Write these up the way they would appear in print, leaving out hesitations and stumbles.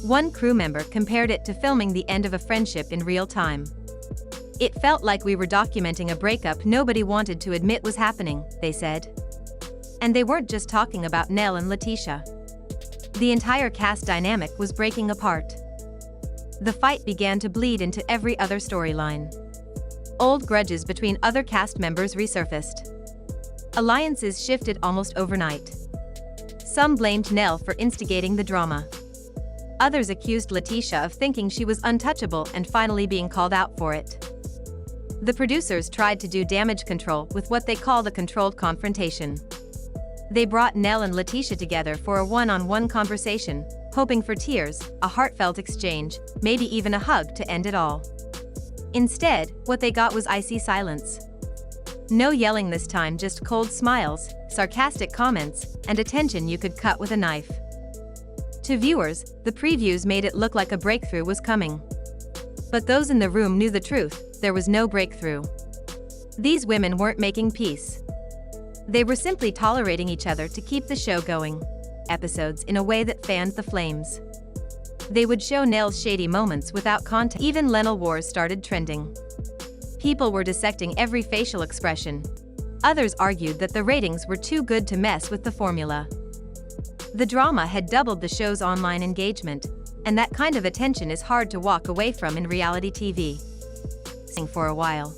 One crew member compared it to filming the end of a friendship in real time. "It felt like we were documenting a breakup nobody wanted to admit was happening," they said. And they weren't just talking about Nell and LaTisha. The entire cast dynamic was breaking apart. The fight began to bleed into every other storyline. Old grudges between other cast members resurfaced. Alliances shifted almost overnight. Some blamed Nell for instigating the drama. Others accused LaTisha of thinking she was untouchable and finally being called out for it. The producers tried to do damage control with what they called a controlled confrontation. They brought Nell and LaTisha together for a one-on-one conversation, hoping for tears, a heartfelt exchange, maybe even a hug to end it all. Instead, what they got was icy silence. No yelling this time, just cold smiles, sarcastic comments, and attention you could cut with a knife. To viewers, the previews made it look like a breakthrough was coming. But those in the room knew the truth: there was no breakthrough. These women weren't making peace. They were simply tolerating each other to keep the show going. Episodes in a way that fanned the flames. They would show Nell's shady moments without context. Even Lenel Wars started trending. People were dissecting every facial expression. Others argued that the ratings were too good to mess with the formula. The drama had doubled the show's online engagement, and that kind of attention is hard to walk away from in reality TV. For a while.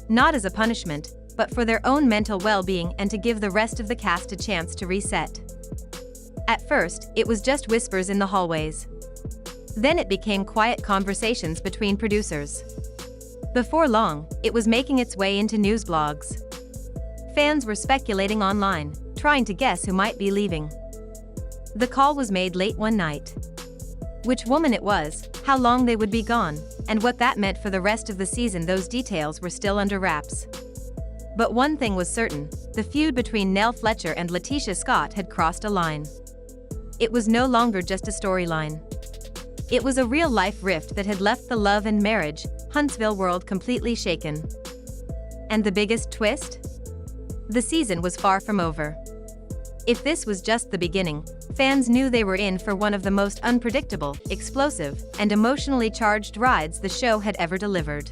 Not as a punishment, but for their own mental well-being and to give the rest of the cast a chance to reset. At first, it was just whispers in the hallways. Then it became quiet conversations between producers. Before long, it was making its way into news blogs. Fans were speculating online, trying to guess who might be leaving. The call was made late one night. Which woman it was, how long they would be gone, and what that meant for the rest of the season, those details were still under wraps. But one thing was certain: the feud between Nell Fletcher and LaTisha Scott had crossed a line. It was no longer just a storyline. It was a real-life rift that had left the love and marriage, Huntsville world completely shaken. And the biggest twist? The season was far from over. If this was just the beginning, fans knew they were in for one of the most unpredictable, explosive, and emotionally charged rides the show had ever delivered.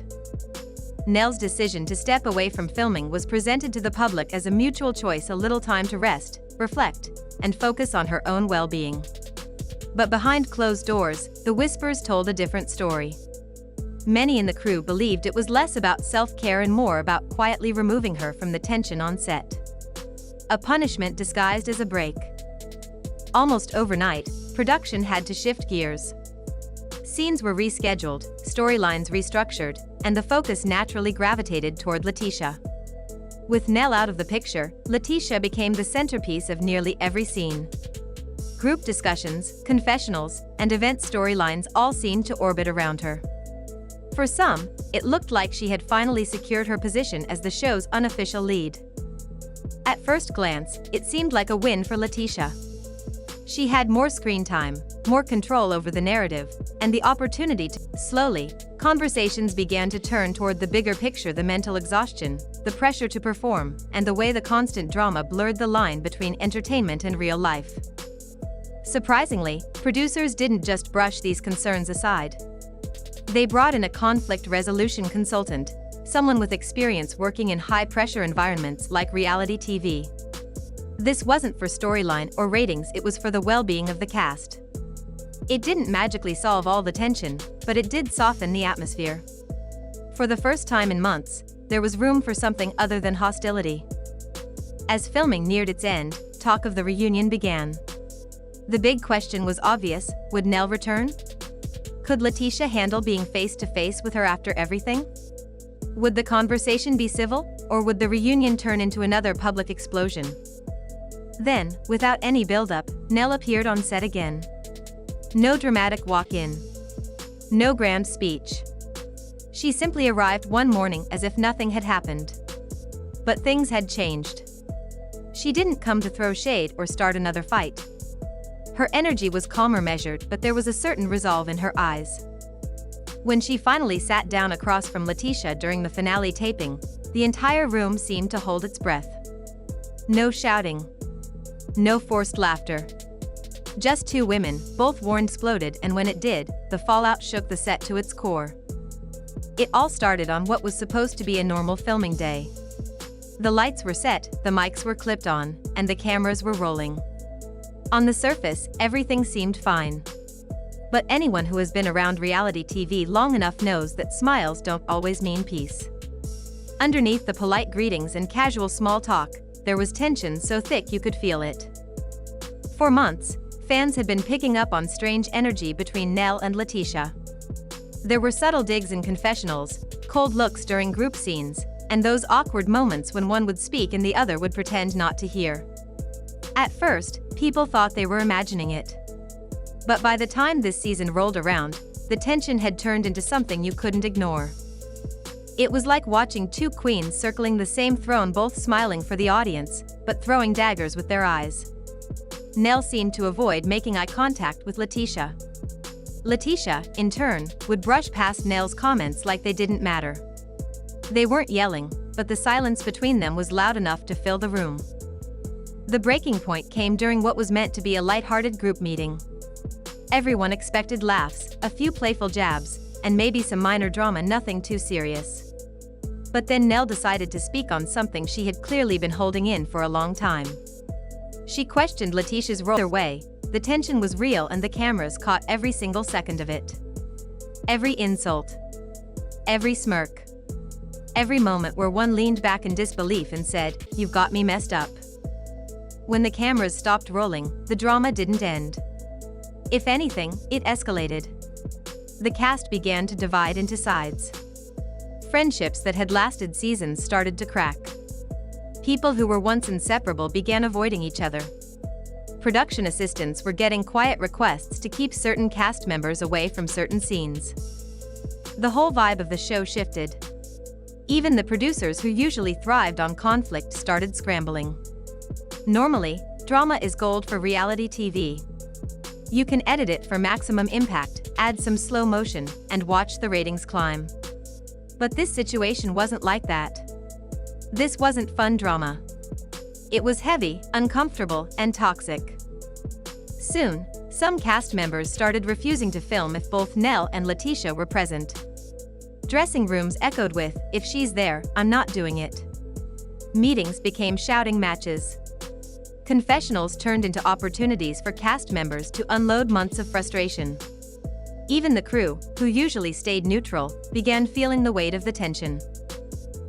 Nell's decision to step away from filming was presented to the public as a mutual choice: a little time to rest, reflect, and focus on her own well-being. But behind closed doors, the whispers told a different story. Many in the crew believed it was less about self-care and more about quietly removing her from the tension on set. A punishment disguised as a break. Almost overnight, production had to shift gears. Scenes were rescheduled, storylines restructured, and the focus naturally gravitated toward LaTisha. With Nell out of the picture, LaTisha became the centerpiece of nearly every scene. Group discussions, confessionals, and event storylines all seemed to orbit around her. For some, it looked like she had finally secured her position as the show's unofficial lead. At first glance, it seemed like a win for LaTisha. She had more screen time, more control over the narrative, and the opportunity to. Slowly, conversations began to turn toward the bigger picture: the mental exhaustion, the pressure to perform, and the way the constant drama blurred the line between entertainment and real life. Surprisingly, producers didn't just brush these concerns aside. They brought in a conflict resolution consultant, someone with experience working in high-pressure environments like reality TV. This wasn't for storyline or ratings, it was for the well-being of the cast. It didn't magically solve all the tension, but it did soften the atmosphere. For the first time in months, there was room for something other than hostility. As filming neared its end, talk of the reunion began. The big question was obvious: would Nell return? Could LaTisha handle being face-to-face with her after everything? Would the conversation be civil, or would the reunion turn into another public explosion? Then, without any build-up, Nell appeared on set again. No dramatic walk-in. No grand speech. She simply arrived one morning as if nothing had happened. But things had changed. She didn't come to throw shade or start another fight. Her energy was calmer, measured, but there was a certain resolve in her eyes. When she finally sat down across from LaTisha during the finale taping, the entire room seemed to hold its breath. No shouting. No forced laughter. Just two women, both worn exploded, and when it did, the fallout shook the set to its core. It all started on what was supposed to be a normal filming day. The lights were set, the mics were clipped on, and the cameras were rolling. On the surface, everything seemed fine. But anyone who has been around reality TV long enough knows that smiles don't always mean peace. Underneath the polite greetings and casual small talk, there was tension so thick you could feel it. For months, fans had been picking up on strange energy between Nell and LaTisha. There were subtle digs in confessionals, cold looks during group scenes, and those awkward moments when one would speak and the other would pretend not to hear. At first, people thought they were imagining it. But by the time this season rolled around, the tension had turned into something you couldn't ignore. It was like watching two queens circling the same throne, both smiling for the audience, but throwing daggers with their eyes. Nell seemed to avoid making eye contact with LaTisha. LaTisha, in turn, would brush past Nell's comments like they didn't matter. They weren't yelling, but the silence between them was loud enough to fill the room. The breaking point came during what was meant to be a light-hearted group meeting. Everyone expected laughs, a few playful jabs, and maybe some minor drama, nothing too serious. But then Nell decided to speak on something she had clearly been holding in for a long time. She questioned LaTisha's role. Either way, the tension was real and the cameras caught every single second of it. Every insult. Every smirk. Every moment where one leaned back in disbelief and said, "You've got me messed up." When the cameras stopped rolling, the drama didn't end. If anything, it escalated. The cast began to divide into sides. Friendships that had lasted seasons started to crack. People who were once inseparable began avoiding each other. Production assistants were getting quiet requests to keep certain cast members away from certain scenes. The whole vibe of the show shifted. Even the producers who usually thrived on conflict started scrambling. Normally, drama is gold for reality TV. You can edit it for maximum impact, add some slow motion, and watch the ratings climb. But this situation wasn't like that. This wasn't fun drama. It was heavy, uncomfortable, and toxic. Soon, some cast members started refusing to film if both Nell and LaTisha were present. Dressing rooms echoed with, "If she's there, I'm not doing it." Meetings became shouting matches. Confessionals turned into opportunities for cast members to unload months of frustration. Even the crew, who usually stayed neutral, began feeling the weight of the tension.